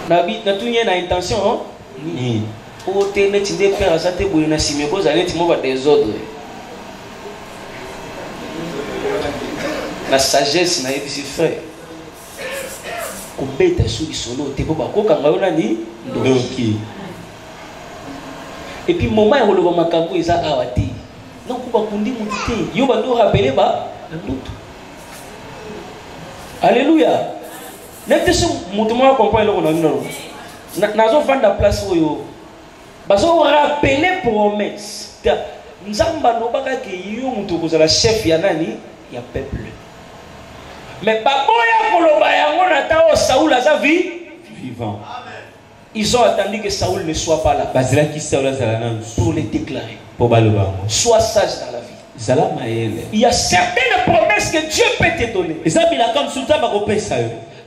Nabi na tunye na intention ni pour tenir des pères à sa tête pour une simé cause aller timo va désordre. La sagesse na yebisi frère. Ko beta sous solo te ko ba ko kanga ona ni ndoki. Et puis moment où le makambo eza awati. Non ko ba kundi mutite. Yo ba do rappeler ba ndoto. Alléluia. N'était ce mouvement comprendre le nom. Nazo vanda place oyo. Baso rappeler promesse. Nzamba lobaka ke yo mutu kozala chef ya nani ya peuple. Mais baboya koloba yango na tao Saoul a sa vie vivant. Ils ont attendu que Saoul ne soit pas là. Pour les déclarer. Sois sage dans la vie. Il y a certaines promesses que Dieu peut te donner.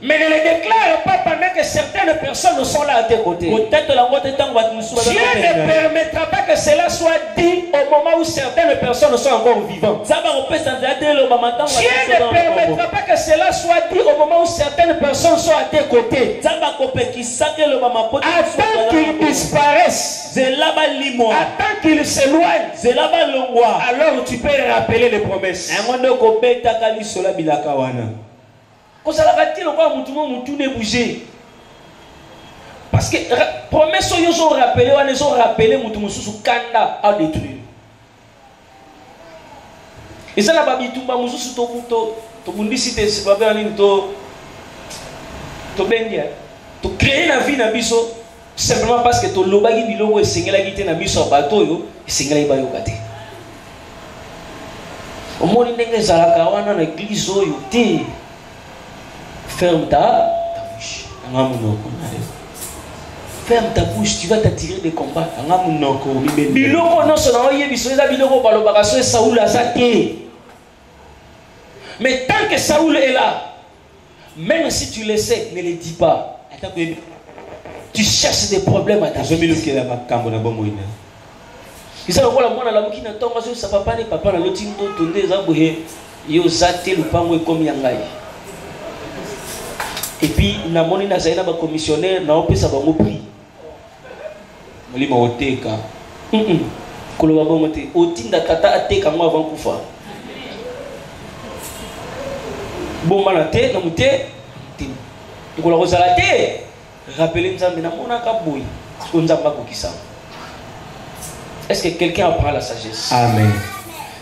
Mais ne le déclare pas pendant que certaines personnes sont là à tes côtés. Dieu ne permettra pas que cela soit dit au moment où certaines personnes sont encore vivantes. Dieu ne permettra pas que cela soit dit au moment où certaines personnes sont à tes côtés. Attends qu'ils disparaissent, attends qu'ils s'éloignent, alors tu peux rappeler les promesses. Parce que promesses ils ont rappelé kanda a détruire. Et ça la babitumba mususu to bundisi te babani to bendia to créer la vie na biso simplement parce que to lobagi biloko esengela gite na biso bato yo esengela ibayo kate. Omoni ndenge zalaka wana na église oyo te. Ferme ta bouche. Ferme ta bouche, tu vas t'attirer des combats. Biloko non sona oye biso eza biloko balobaka so Saoul azate. Mais tant que Saoul est là, même si tu le sais, ne le dis pas. Tu cherches des problèmes à ta vie. Ils ont la mona la mukina tonga so sa papa ni papa na lotindo tonde za bohe yo zate lupango ekomi yangai. Et puis, na moni na zaina ba commissionnaire na opesa bango prix. Molima oteka. Koloba bango te. Otinda tata ateka ngo avant kufa. Bomba na te na mute. Kola ko sala te. Rappelez nzambe na mona ka boy. Ko nzamba ko kisa. Est-ce que quelqu'un apprend la sagesse? Amen.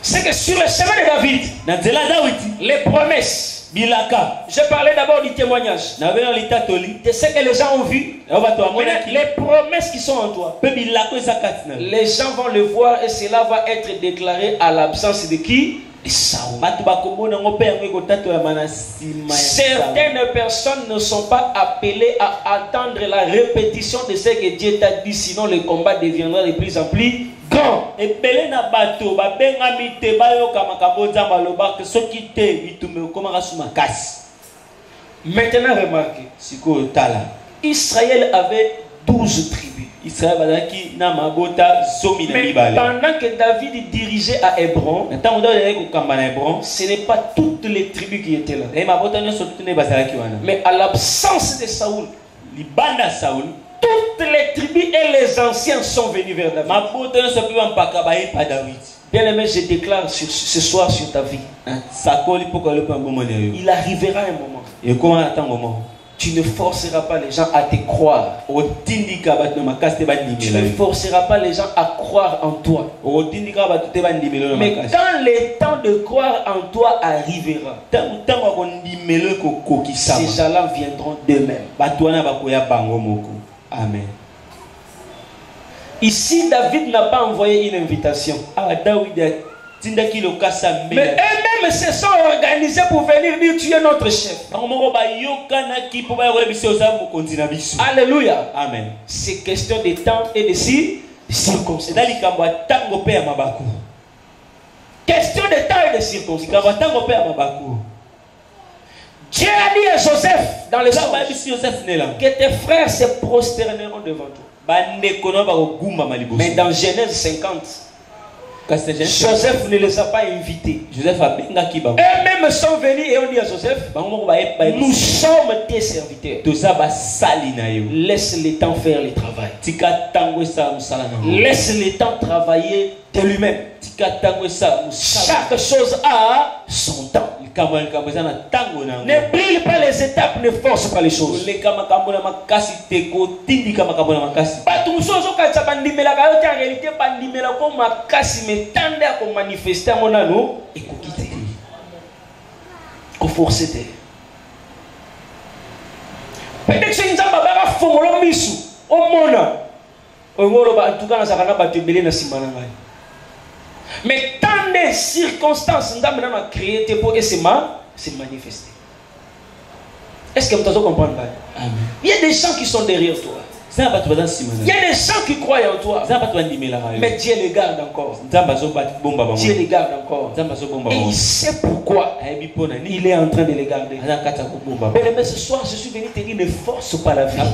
C'est que sur le chemin de David, na zela David, les promesses Bilaka. Je parlais d'abord du témoignage. De ce que les gens ont vu. Les promesses qui sont en toi. Les gens vont le voir et cela va être déclaré à l'absence de qui? De Saoul. Certaines personnes ne sont pas appelées à attendre la répétition de ce que Dieu t'a dit, sinon le combat deviendra de plus en plus grand. Maintenant remarquez, Israël avait 12 tribus. Mais pendant que David dirigeait à Hébron, ce n'est pas toutes les tribus qui étaient là. Mais à l'absence de Saoul, toutes les tribus et les anciens sont venus vers David. Bien aimé, je déclare ce soir sur ta vie. Il arrivera un moment. Tu ne forceras pas les gens à te croire. Tu ne forceras pas les gens à croire en toi. Mais quand le temps de croire en toi arrivera, ces gens-là viendront d'eux-mêmes. Amen. Ici, David n'a pas envoyé une invitation. Mais eux-mêmes se sont organisés pour venir dire tu es notre chef. Alléluia. Amen. C'est question de temps et de circonstances. Question de temps et de circonstances. Dieu a dit à Joseph dans le songe que tes frères se prosterneront devant toi. Mais dans Genèse 50, Joseph ne les a pas invités. Eux-mêmes sont venus et ont dit à Joseph, nous sommes tes serviteurs. Laisse le temps faire le travail. Laisse le temps travailler de lui-même. Chaque chose a son temps. Ne brille pas les étapes, ne force pas les choses. Mais tant de circonstances nous avons créé pour se manifester. Est-ce que vous comprenez? Il y a des gens qui sont derrière toi. Il y a des gens qui croient en toi. Mais Dieu les garde encore. Dieu les garde encore. Et il sait pourquoi il est en train de les garder. Mais ce soir, je suis venu te dire, ne force pas la vie. Ne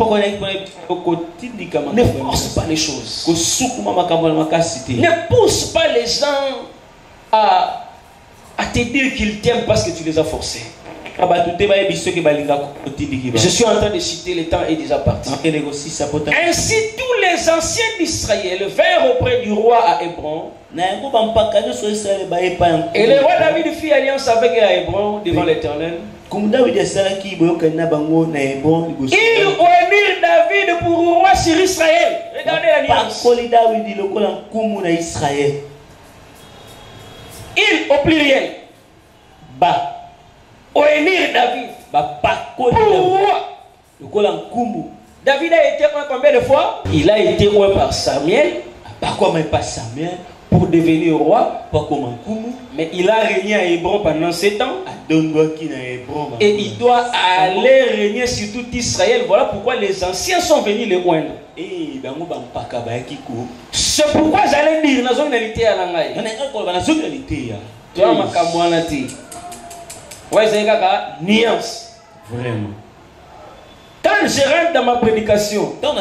force pas les choses. Ne pousse pas les gens à te dire qu'ils t'aiment parce que tu les as forcés. Je suis en train de citer, le temps est déjà parti. Ainsi, tous les anciens d'Israël vinrent auprès du roi à Hébron. Et le roi David fit alliance avec eux à Hébron devant l'Éternel. Ils unirent David pour roi sur Israël. Regardez l'alliance. Il au pluriel. Unir David pour roi. David a été un combien de fois? Il a été un par Samuel. Pour devenir roi. Mais il a régné à Hébron pendant 7 ans. Et il doit aller régner sur tout Israël. Voilà pourquoi les anciens sont venus le joindre. C'est pourquoi j'allais dire nationalité à l'angaï. Toi, ma kamouanati. Ouais, c'est nuance. Vraiment. Quand je rentre dans ma prédication, la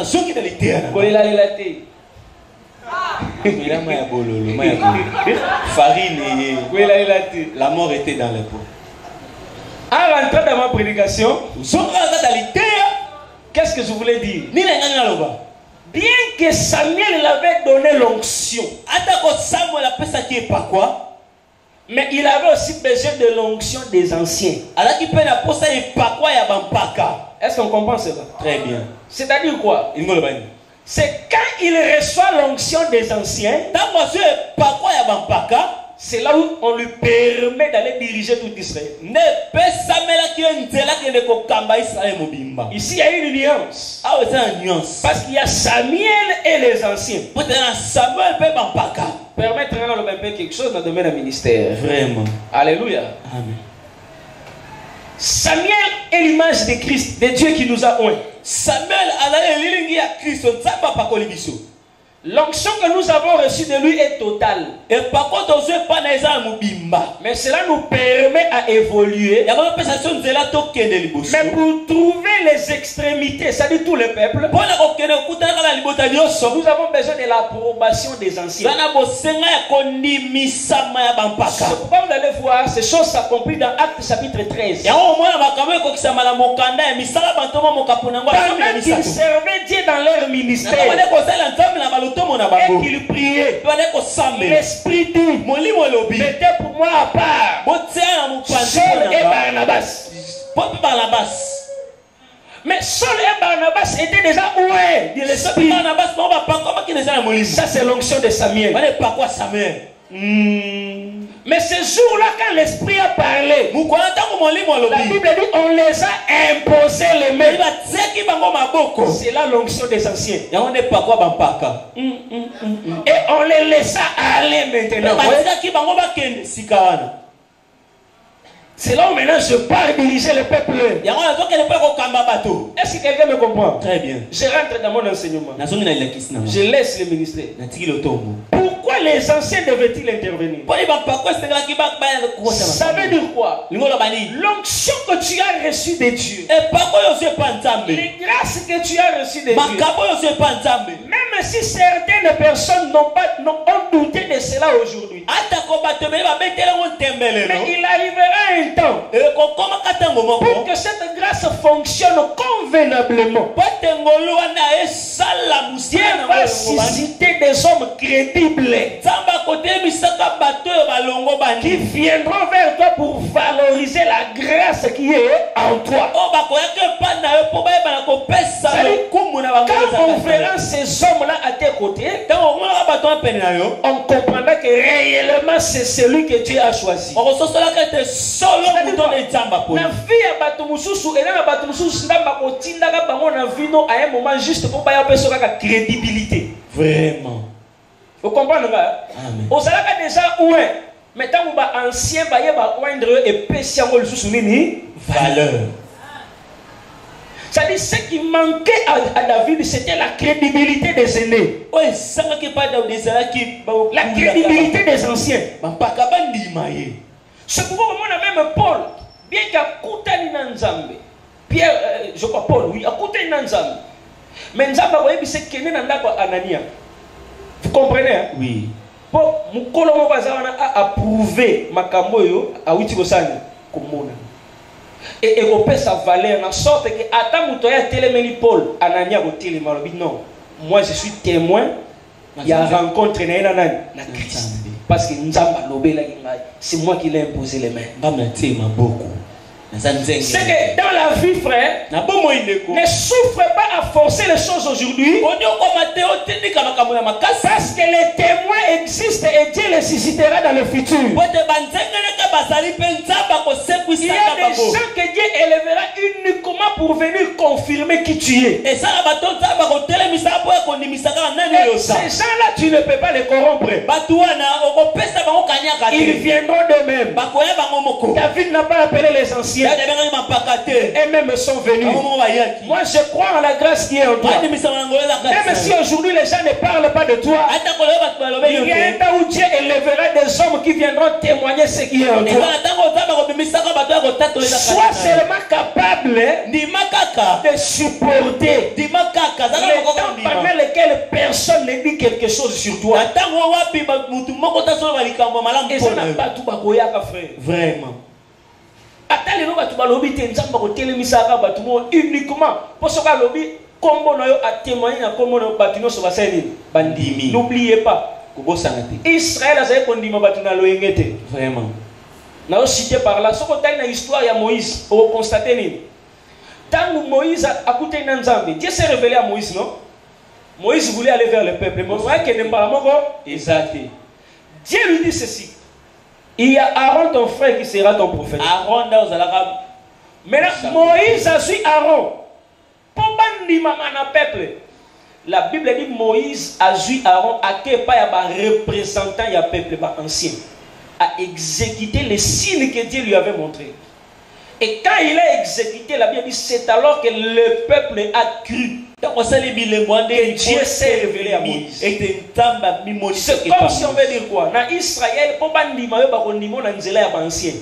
mort était dans les pots. En rentrant dans ma prédication, qu'est-ce que je voulais dire? Bien que Samuel avait donné l'onction, mais il avait aussi besoin de l'onction des anciens. Est-ce qu'on comprend cela? Très bien. C'est-à-dire quoi? C'est quand il reçoit l'onction des anciens, c'est là où on lui permet d'aller diriger tout Israël. Ici, il y a une nuance. Parce qu'il y a Samuel et les anciens. Permettre de quelque chose dans le domaine du ministère. Vraiment. Alléluia. Amen. Samuel est l'image de Christ, de Dieu qui nous a oint. Samuel a Christ. L'onction que nous avons reçue de lui est totale. Mais cela nous permet à évoluer. Mais pour trouver les extrémités, c'est-à-dire tout le peuple, nous avons besoin de l'approbation des anciens. C'est pourquoi vous allez voir ces choses s'accomplissent dans Actes chapitre 13. Pendant qu'ils servaient Dieu dans leur ministère, et qu'il priait, l'Esprit dit, mettez pour moi à part Saul et Barnabas. Mais Saul et Barnabas étaient déjà oués de l'Esprit. Ça c'est l'onction de Samuel. Mais ce jour-là, quand l'Esprit a parlé, la Bible dit on les a imposé les mains. C'est là l'onction des anciens. Et on les laissa aller maintenant. C'est là où maintenant je pars diriger le peuple. Est-ce que quelqu'un me comprend? Très bien. Je rentre dans mon enseignement. Je laisse le ministère. Pourquoi les anciens devaient-ils intervenir? Ça veut dire quoi? L'onction que tu as reçue de Dieu, les grâces que tu as reçues de Dieu, même si certaines personnes ont douté de cela aujourd'hui, mais il arrivera un temps pour que cette grâce fonctionne convenablement. Dieu va susciter des hommes crédibles qui viendront vers toi pour valoriser la grâce qui est en toi. Quand on verra ces hommes-là à tes côtés, on comprendra que réellement c'est celui que Dieu a choisi. Crédibilité. Vraiment. Vous comprenez? Amen. Au Salaka déjà ouin. Mais tant que ancien baye ba oindre et péciango le sous-souligné valeur. C'est-à-dire, ce qui manquait à David, c'était la crédibilité des aînés. La crédibilité des anciens. C'est pourquoi on a même Paul, bien qu'il y a Koutani Nanzambe, Pierre, je crois Paul, oui, il y a Koutani Nanzambe. Mais Nzamba, vous voyez, c'est qu'il y a Anania. Vous comprenez? Hein? Oui. Pour Mukolomo Bazana a approuvé Makamoyo à Witigosani comme mona. Et on peut sa valeur en sorte que Adam Moutoya téléméni Paul, Anania au télémalobi, non. Moi je suis témoin, il y a rencontre na Christ. Parce que Nzamba Lobela, c'est moi qui l'ai imposé les mains. C'est que dans la vie, frère, ne souffre pas à forcer les choses aujourd'hui. Parce que les témoins existent et Dieu les suscitera dans le futur. Il y a des gens que Dieu élèvera uniquement pour venir confirmer qui tu es. Et ces gens-là, tu ne peux pas les corrompre. Ils viendront d'eux-mêmes. David n'a pas appelé les anciens. Et même sont venus. Moi je crois en la grâce qui est en toi. Même si aujourd'hui les gens ne parlent pas de toi, il y a un temps où Dieu élèvera des hommes qui viendront témoigner ce qui est en toi. Sois seulement capable de supporter les temps pendant lesquels personne ne dit quelque chose sur toi. Et ça n'a pas tout bakoyaka, frère. Vraiment. Uniquement pour ce que n'oubliez pas, Israël a vraiment. Nous avons cité par là, ce qu'on a une histoire de Moïse, on constate. Tant que Moïse a écouté Nanzambe, Dieu s'est révélé à Moïse, non? Moïse voulait aller vers le peuple, mais Dieu lui dit ceci. Il y a Aaron, ton frère, qui sera ton prophète. Maintenant, Moïse a su Aaron. Pour le peuple. La Bible dit Moïse a su Aaron à quel pas il y a un représentant, il y a un peuple ancien, à exécuter les signes que Dieu lui avait montrés. Et quand il a exécuté, la Bible dit c'est alors que le peuple a cru. Et Dieu s'est révélé à Moïse. C'est comme si on veut dire quoi? Dans Israël, pour pas dire ancien.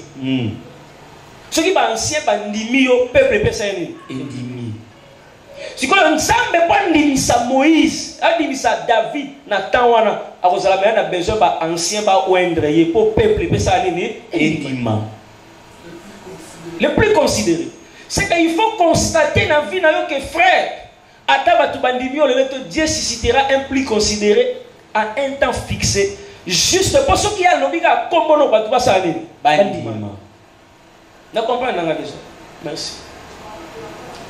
Ceux qui sont anciens, le peuple peut s'en si on a Moïse, David, Nathan, a besoin d'anciens pour le peuple peut s'en le plus considéré, c'est qu'il faut constater dans la vie que frère, Dieu suscitera un plus considéré à un temps fixé. Juste pour ceux qui ont l'obligation, comment on va ça aller. Vous comprenez déjà? Merci.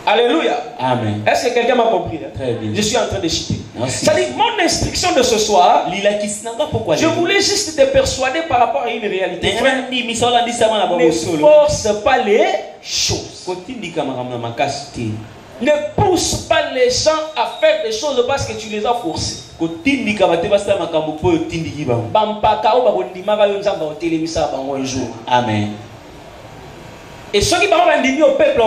Alléluia. Amen. Est-ce que quelqu'un m'a compris? Très bien. Je suis en train de citer. C'est-à-dire, mon instruction de ce soir, je voulais juste te persuader par rapport à une réalité. Frère, ne force pas les choses. Ne pousse pas les gens à faire des choses parce que tu les as forcés. Amen. Et ceux qui parlent au peuple,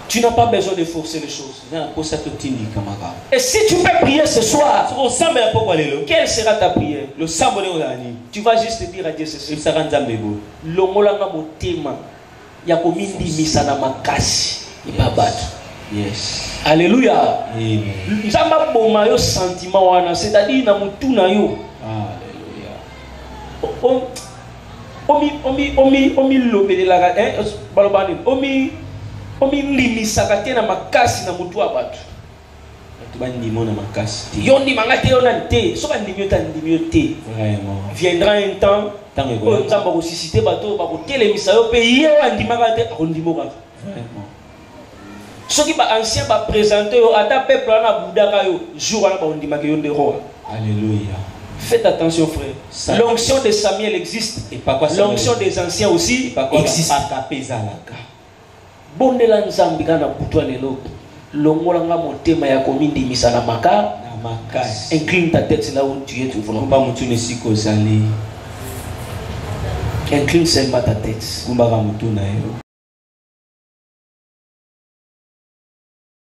tu n'as pas besoin de forcer les choses. Et si tu peux prier ce soir, quelle sera ta prière? Tu vas juste dire à Dieu ceci. Yes. Alléluia. Alléluia. C'est-à-dire omi limisaka te na makasi na mutu wa batu. Yondi mangate yonante, soka ndimio ta ndimio te. Viendra un temps où nzamba ko susciter bato ba ko telemisa yo pe ye wa ndimaka te akondimoka. Vraiment. Soki ba ancien ba présenter yo ata peuple na budaka yo jour wana ba ondimaka yo ndero. Alléluia. Faites attention, frère. L'onction de Samuel existe. L'onction des anciens aussi existe. Bondela nzambi kana butwa lelo longola nga motema ya komindi misana maka incline ta tête là où tu es tu voulons pas mutu ne siko zali incline seulement ta tête.